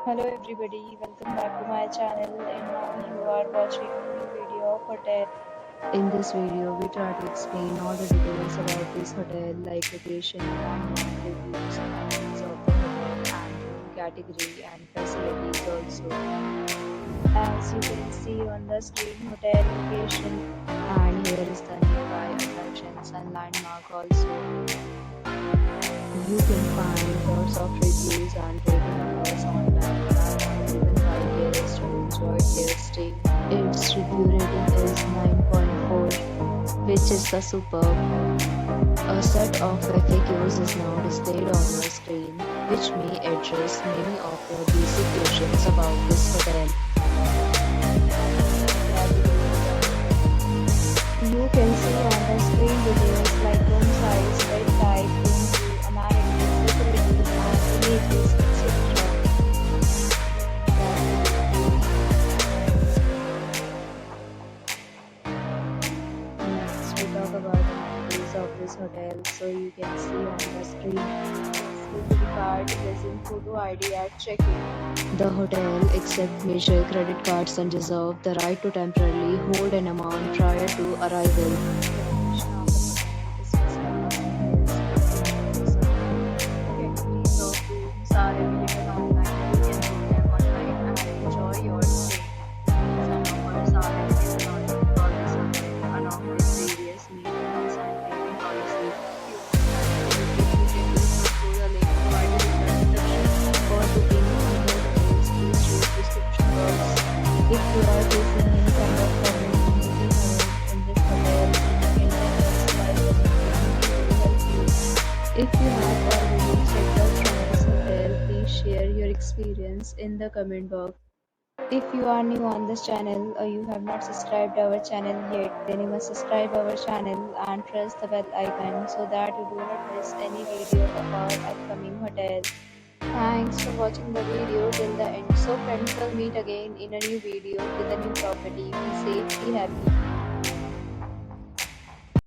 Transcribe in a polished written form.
Hello everybody, welcome back to my channel and now you are watching a new video of hotel. In this video, we try to explain all the details about this hotel like location, landmark reviews, amenities of the hotel and room category and facilities also. As you can see on the screen, hotel location, and here is the nearby attractions and landmark also. You can find lots of reviews and rating numbers online that have given by guests to enjoy their stay. Its review rating is 9.4, which is the superb. A set of FAQs is now displayed on your screen, which may address many of your basic questions about this hotel. You can see on the screen details like room size, bed type, room view, amenities, facilities, and images, etc. Next, we talk about the amenities of this hotel. So you can see on the screen, security card present photo ID at check-in. The hotel accepts major credit cards and reserves the right to temporarily hold an amount prior to arrival. Categories of rooms are available online. You can book them online and enjoy your stay. Some offers are available on this hotel along with various maintenance and payment policies. If you want to through the link provided in the description. For booking on more details, please use description box. If you are facing any kind of problem in this hotel, you can text us by communicating to help you. If you have already checked out from this hotel, please share your experience in the comment box. If you are new on this channel or you have not subscribed our channel yet, then you must subscribe our channel and press the bell icon so that you do not miss any video of our upcoming hotel. Thanks for watching the video till the end. So friends, will meet again in a new video with a new property. Be safe, be happy.